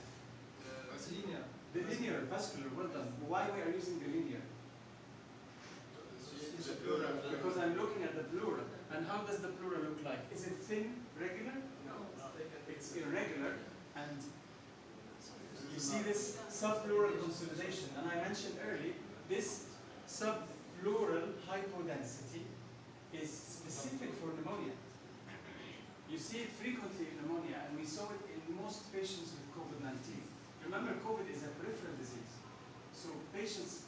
Linear. The linear, vascular, well done. Why we are using the linear? Because I'm looking at the pleura. And how does the pleura look like? Is it thin, regular? No. It's irregular. And you see this subpleural consolidation. And I mentioned earlier, this subpleural hypodensity is specific for pneumonia. You see it frequently in pneumonia, and we saw it in most patients with COVID-19. Remember, COVID is a peripheral disease. So patients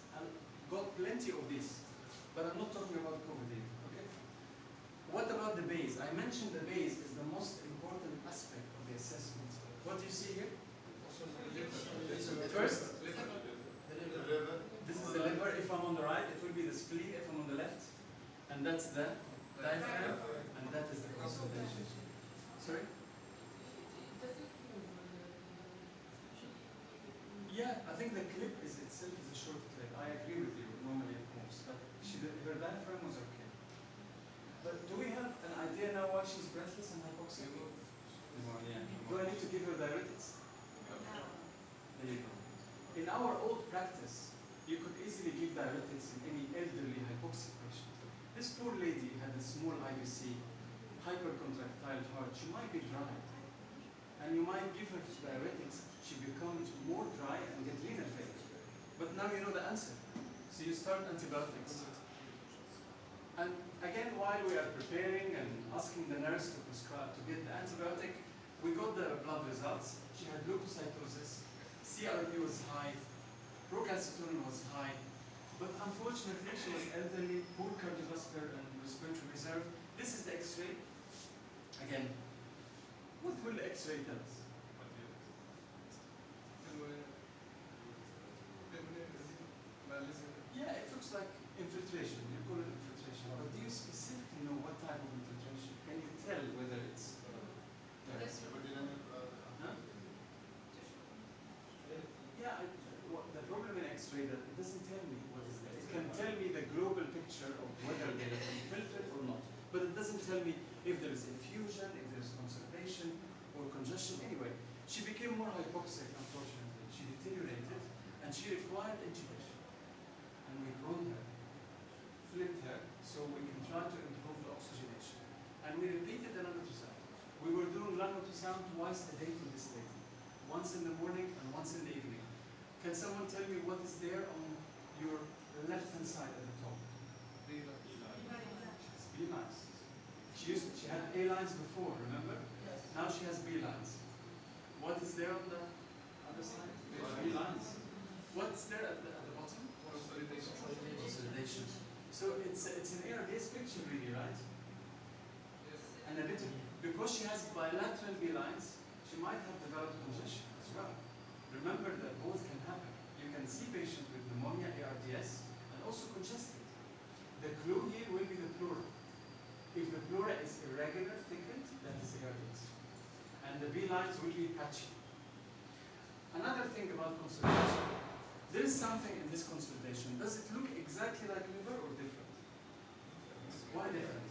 got plenty of this. But I'm not talking about COVID here, okay? What about the base? base. I mentioned the base is the most important aspect of the assessment. What do you see here? First, this is the liver. If I'm on the right, it will be the spleen. If I'm on the left, and that's the diaphragm, and that is the consolidation. Sorry? Yeah, I think the clip is itself is a short clip. I agree with you. Normally it moves, but her diaphragm was okay. But do we have an idea now why she's breathless and hypoxic? Yeah. Do I need to give her diuretics? There you go. In our old practice, you could easily give diuretics in any elderly hypoxic patient. This poor lady had a small IVC, hypercontractile heart. She might be dry. And you might give her diuretics, she becomes more dry and get renal failure. But now you know the answer. So you start antibiotics. And again, while we are preparing and asking the nurse to prescribe, to get the antibiotic, we got the blood results. She had leukocytosis, CRP was high, procalcitonin was high, but unfortunately she was elderly, poor cardiovascular and respiratory reserve. This is the X-ray. Again, what will the X-ray tell us? Yeah, it looks like infiltration. You call it infiltration. But do you specifically know what type of infiltration? Can you tell whether it's huh? Yeah, the problem in X-ray that it doesn't tell me what is there. It can tell me the global picture of whether they are infiltrated or not. But it doesn't tell me if there is infusion, if there is conservation or congestion. Anyway, she became more hypoxic, unfortunately. She deteriorated and she required intubation. And we groaned her, flipped her, so we can try to improve the oxygenation. And we repeated the lung ultrasound. We were doing lung ultrasound twice a day for this lady. Once in the morning and once in the evening. Can someone tell me what is there on your left-hand side at the top? B lines. She had A lines before, remember? Yes. Now she has B lines. What is there on the other side? B lines. What's there at the bottom? Consolidation. So it's an ARDS picture really, right? Yes. And a bit of, because she has bilateral B lines, she might have developed congestion as well. Remember that both can happen. You can see patients with pneumonia, ARDS, and also congested. The clue here will be the pleura. If the pleura is irregular, thickened, that is ARDS. And the B lines will be patchy. Another thing about consolidation, there is something in this consolidation. Does it look exactly like liver or different? Why different?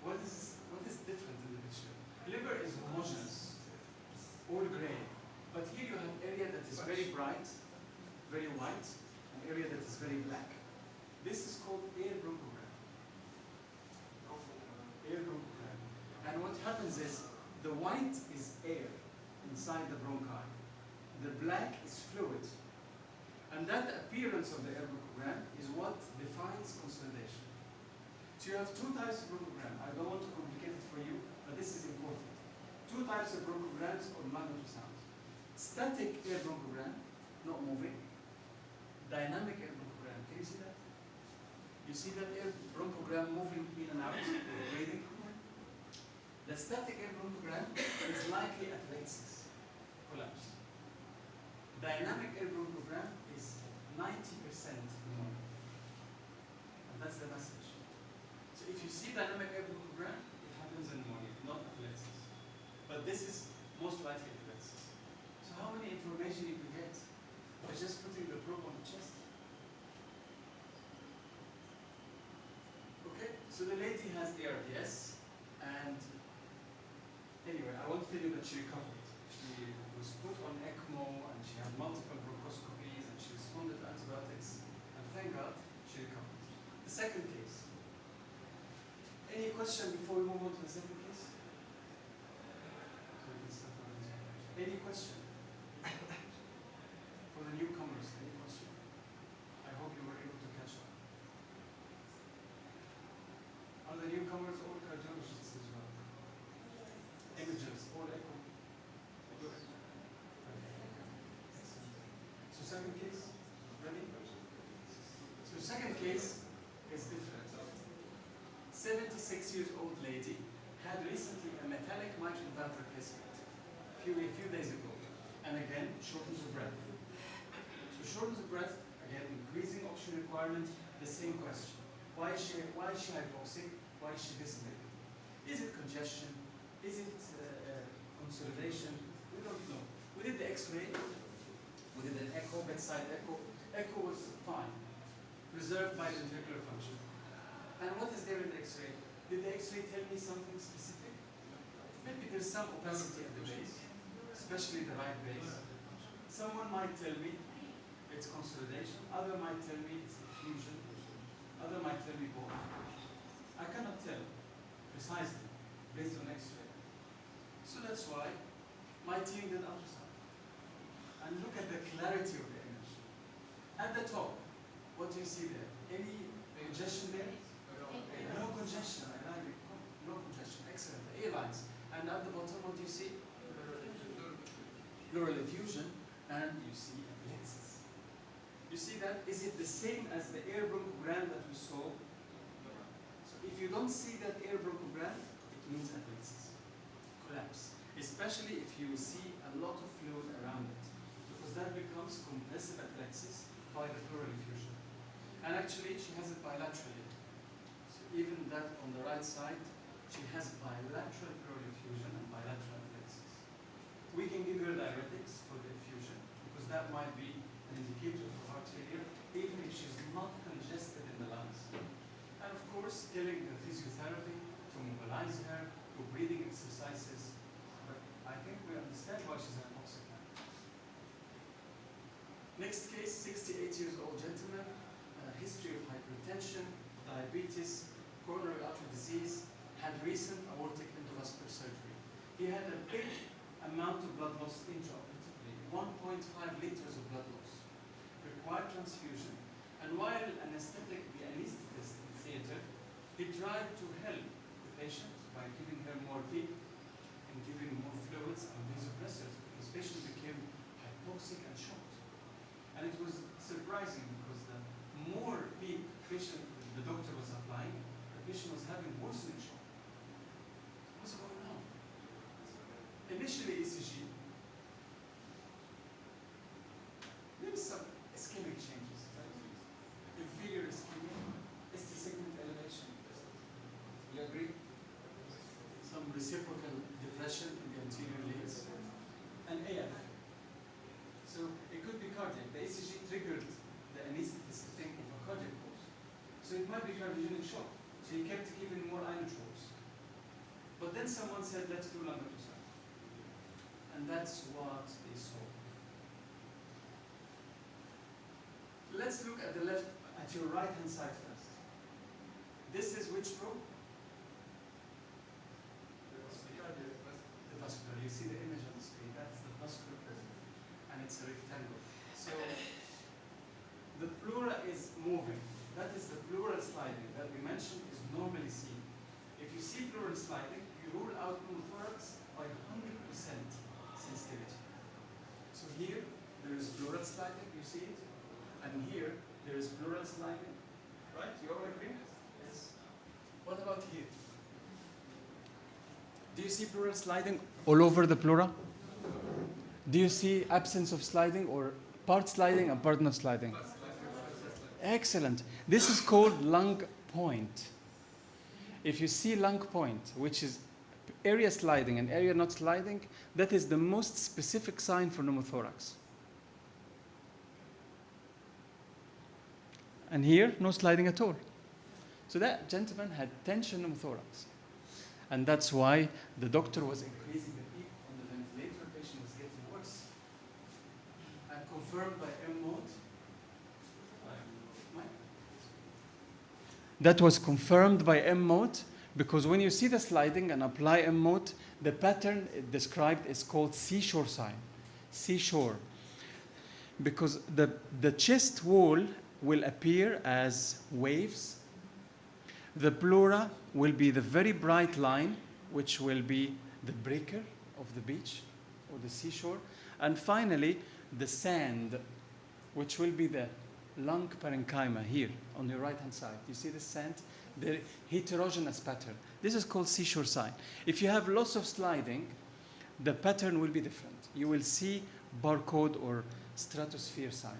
What is different in the picture? Liver is homogeneous, all gray. But here you have area that is very bright, very white, an area that is very black. This is called air bronchogram. Air bronchogram. And what happens is, the white is air inside the bronchi. The black is fluid. And that appearance of the air bronchogram is what defines consolidation. So you have two types of bronchogram. I don't want to complicate it for you, but this is important. Two types of bronchograms on lung ultrasound. Static air bronchogram, not moving. Dynamic air bronchogram. Can you see that? You see that air bronchogram moving in and out, breathing? The static air bronchogram is likely athletics, collapse. Dynamic air bronchogram is 90% pneumonia. And that's the message. So if you see dynamic air bronchogram, it happens in pneumonia, not athletics. But this is most likely athletics. So how many information you can get by just putting the probe on the chest? Okay, so the lady has ARDS, and anyway, I want to tell you that she recovered. She was put on ECMO, and she had multiple bronchoscopies, and she responded to antibiotics, and thank God, she recovered. The second case. Any question before we move on to the second case? Any question? For the newcomers, any question? I hope you were able to catch up. Are the newcomers all cardiologists as well? Imagers, all echo? So second case, ready? So second case is 86-year-old lady had recently a metallic mitral valve replacement a few days ago. And again, shortness of breath. So shortness of breath, again, increasing oxygen requirement, the same question. Why is she hypoxic? Why is she dyspneic? Is it congestion? Is it consolidation? We don't know. We did the X-ray. We did an echo, bedside echo. Echo was fine. Preserved by ventricular function. And what is there in the X-ray? Did the X-ray tell me something specific? Maybe there's some opacity at the base, especially the right base. Someone might tell me it's consolidation. Other might tell me it's effusion. Other might tell me both. I cannot tell precisely based on X-ray. So that's why my team did ultrasound. And look at the clarity of the image. At the top, what do you see there? Any congestion there? No congestion. No congestion. Excellent. The A-lines. And at the bottom, what do you see? Pleural effusion. And you see atelectasis. You see that? Is it the same as the air bronchogram that we saw? So if you don't see that air bronchogram, it means atelectasis. Collapse. Especially if you see a lot of fluid around it. Because that becomes compressive atelectasis by the pleural effusion. And actually, she has it bilaterally. So even that on the right side, she has bilateral pleural effusion and bilateral atelectasis. We can give her diuretics for the effusion, because that might be an indicator of heart failure, even if she's not congested in the lungs. And of course, giving her physiotherapy to mobilize her, to breathing exercises. But I think we understand why she's hypoxic now. Next case, 68-year-old gentleman, history of hypertension, diabetes, coronary artery disease, had recent aortic endovascular surgery. He had a big amount of blood loss intraoperatively, 1.5 liters of blood loss, required transfusion. And while the anesthetist in theater, he tried to help the patient by giving her more PEEP and giving more fluids and vasopressors, because the patient became hypoxic and shocked. And it was surprising because the more PEEP the doctor was applying, the patient was having worsening shock. What's going on? Initially ECG. There is some ischemic changes. Inferior ischemia, ST segment elevation. You agree? Some reciprocal depression in the anterior leads. And AF. So it could be cardiac. The ECG triggered the anesthetist to think of a cardiac cause. So it might be cardiogenic shock. So he kept giving more inotropes. But then someone said, let's do lung ultrasound. And that's what they saw. Let's look at the left, at your right-hand side first. This is which probe? The vascular. You see the image on the screen. That's the vascular probe. And it's a rectangle. So the pleura is moving. That is the pleural sliding that we mentioned is normally seen. If you see pleural sliding, you rule out pneumothorax by 100% sensitivity. So here, there is pleural sliding, you see it? And here, there is pleural sliding. Right? You all agree? Yes. What about here? Do you see pleural sliding all over the pleura? Do you see absence of sliding or part sliding and part not sliding? Excellent. This is called lung point. If you see lung point, which is area sliding and area not sliding, that is the most specific sign for pneumothorax. And here, no sliding at all. So that gentleman had tension pneumothorax. And that's why the doctor was increasing the PEEP on the ventilator. The patient was getting worse. And confirmed by M mode. That was confirmed by M mode because when you see the sliding and apply M mode, the pattern described is called seashore sign. Seashore. Because the chest wall will appear as waves. The pleura will be the very bright line, which will be the breaker of the beach or the seashore. And finally, the sand, which will be the lung parenchyma here on your right-hand side. You see the sand? The heterogeneous pattern. This is called seashore sign. If you have lots of sliding, the pattern will be different. You will see barcode or stratosphere sign,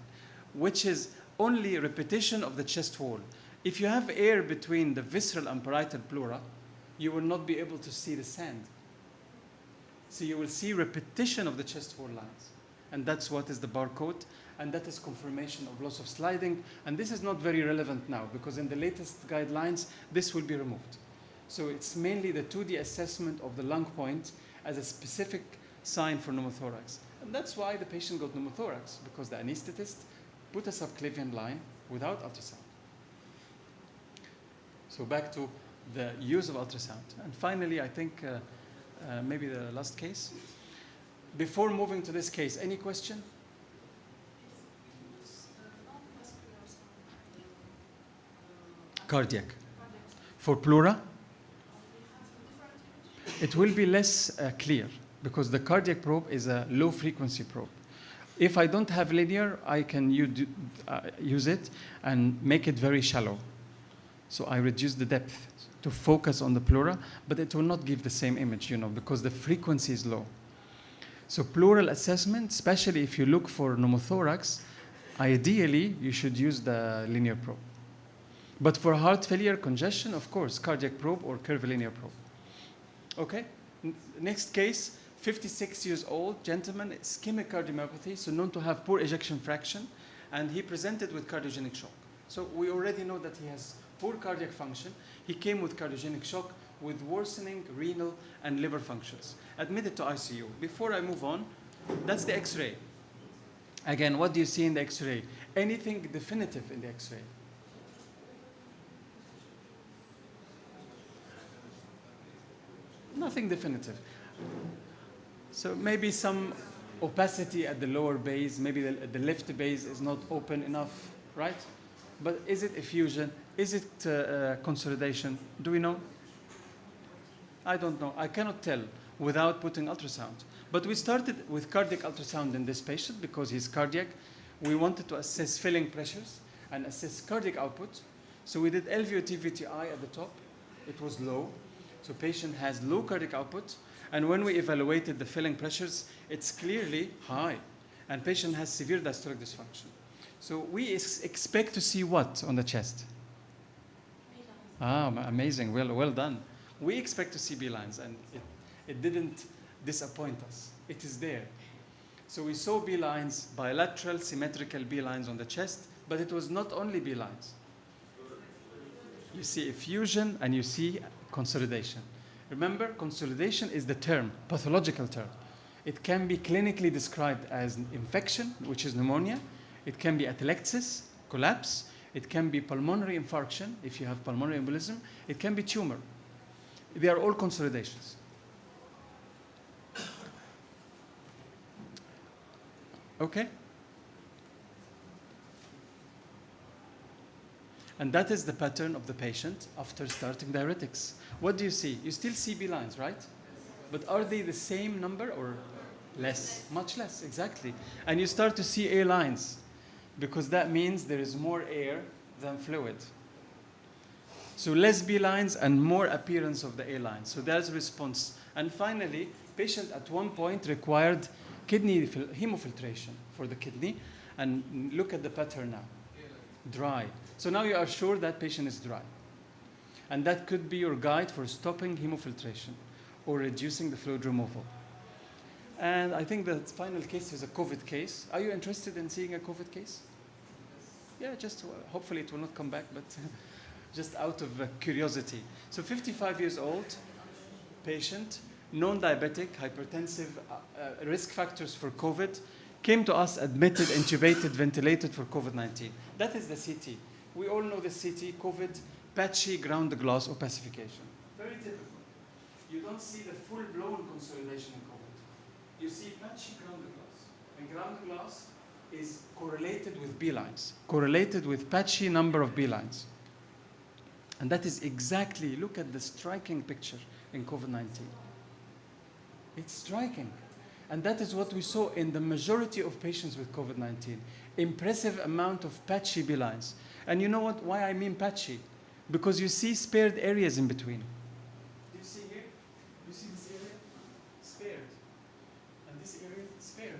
which is only repetition of the chest wall. If you have air between the visceral and parietal pleura, you will not be able to see the sand. So you will see repetition of the chest wall lines. And that's what is the barcode. And that is confirmation of loss of sliding. And this is not very relevant now, because in the latest guidelines, this will be removed. So it's mainly the 2D assessment of the lung point as a specific sign for pneumothorax. And that's why the patient got pneumothorax, because the anesthetist put a subclavian line without ultrasound. So back to the use of ultrasound. And finally, I think maybe the last case. Before moving to this case, any question? Cardiac. For pleura, it will be less clear because the cardiac probe is a low frequency probe. If I don't have linear, I can use it and make it very shallow. So I reduce the depth to focus on the pleura, but it will not give the same image, because the frequency is low. So pleural assessment, especially if you look for pneumothorax, ideally you should use the linear probe. But for heart failure, congestion, of course, cardiac probe or curvilinear probe. Okay, next case, 56 years old, gentleman, ischemic cardiomyopathy, so known to have poor ejection fraction, and he presented with cardiogenic shock. So we already know that he has poor cardiac function. He came with cardiogenic shock with worsening renal and liver functions. Admitted to ICU. Before I move on, that's the X-ray. Again, what do you see in the X-ray? Anything definitive in the X-ray? Nothing definitive. So maybe some opacity at the lower base, maybe the left base is not open enough, right? But is it effusion? Is it consolidation? Do we know? I don't know. I cannot tell without putting ultrasound. But we started with cardiac ultrasound in this patient because he's cardiac. We wanted to assess filling pressures and assess cardiac output. So we did LVOT VTI at the top. It was low. So patient has low cardiac output. And when we evaluated the filling pressures, it's clearly high. And patient has severe diastolic dysfunction. So we expect to see what on the chest? Amazing. Well done. We expect to see B lines, and it didn't disappoint us. It is there. So we saw B lines, bilateral, symmetrical B lines on the chest, but it was not only B lines. You see effusion and you see consolidation. Remember, consolidation is the term, pathological term. It can be clinically described as infection, which is pneumonia. It can be atelectasis, collapse. It can be pulmonary infarction, if you have pulmonary embolism. It can be tumor. They are all consolidations. Okay? And that is the pattern of the patient after starting diuretics. What do you see? You still see B lines, right? But are they the same number or less? Much less, exactly. And you start to see A lines because that means there is more air than fluid. So less B lines and more appearance of the A lines. So that's response. And finally, patient at one point required kidney hemofiltration for the kidney. And look at the pattern now. Dry. So now you are sure that patient is dry. And that could be your guide for stopping hemofiltration or reducing the fluid removal. And I think the final case is a COVID case. Are you interested in seeing a COVID case? Yeah, just hopefully it will not come back, but just out of curiosity. So 55 years old, patient, non-diabetic, hypertensive, risk factors for COVID, came to us admitted, intubated, ventilated for COVID-19. That is the CT. We all know the CT, COVID, patchy ground glass opacification. Very typical. You don't see the full-blown consolidation in COVID. You see patchy ground glass. And ground glass is correlated with B lines, correlated with patchy number of B lines. And that is exactly, look at the striking picture in COVID-19. It's striking. And that is what we saw in the majority of patients with COVID-19. impressive amount of patchy B-lines. And you know what? Why I mean patchy? Because you see spared areas in between. Do you see here? You see this area? Spared. And this area? Spared.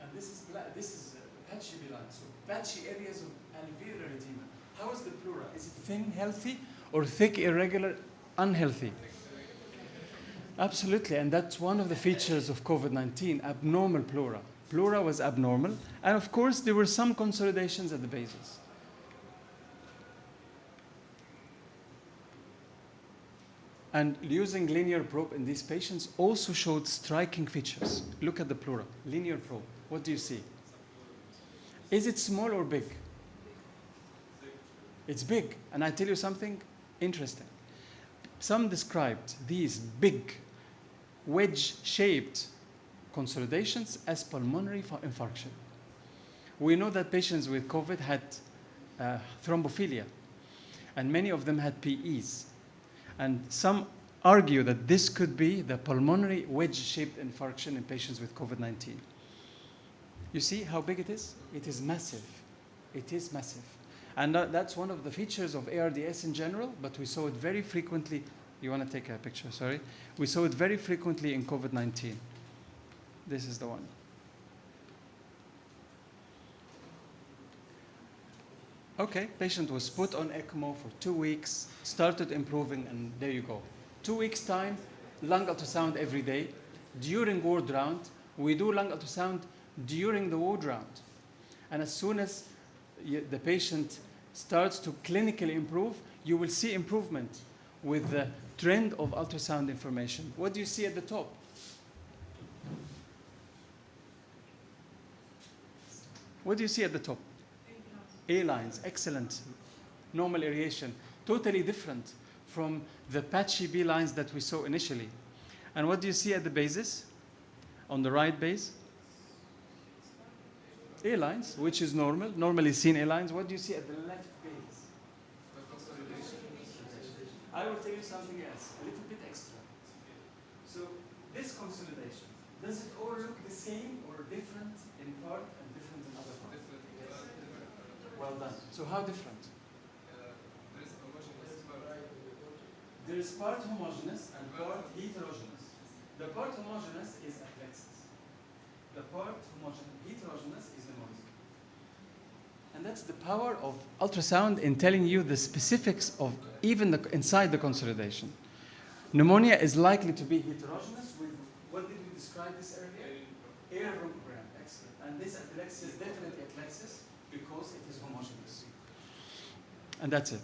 And this is black. This is patchy B-line. So patchy areas of alveolar edema. How is the pleura? Is it thin, healthy, or thick, irregular, unhealthy? Absolutely, and that's one of the features of COVID-19, abnormal pleura. Pleura was abnormal, and of course there were some consolidations at the bases. And using linear probe in these patients also showed striking features. Look at the pleura, linear probe. What do you see? Is it small or big? It's big, and I tell you something interesting. Some described these big, wedge-shaped consolidations as pulmonary infarction. We know that patients with COVID had thrombophilia, and many of them had PEs. And some argue that this could be the pulmonary wedge-shaped infarction in patients with COVID-19. You see how big it is? It is massive. It is massive. And that's one of the features of ARDS in general, but we saw it very frequently. You want to take a picture, sorry? We saw it very frequently in COVID-19. This is the one. Okay, patient was put on ECMO for 2 weeks, started improving, and there you go. 2 weeks time, lung ultrasound every day. During ward round, we do lung ultrasound during the ward round. And as soon as the patient starts to clinically improve, you will see improvement with the trend of ultrasound information. What do you see at the top? What do you see at the top? A lines, excellent. Normal aeration, totally different from the patchy B lines that we saw initially. And what do you see at the bases? On the right base? A lines, which is normal, normally seen A lines. What do you see at the left base? I will tell you something else, a little bit extra. So this consolidation, does it all look the same or different in part and different in other part? Well done. So how different? There is part homogeneous and part heterogeneous. The part homogeneous is athlexis. The part heterogeneous is pneumonia. And that's the power of ultrasound in telling you the specifics of even inside the consolidation. Pneumonia is likely to be heterogeneous with, what did we describe this earlier? Air bronchogram. Excellent. And this athlexis is definitely athlexis because it is homogeneous. And that's it.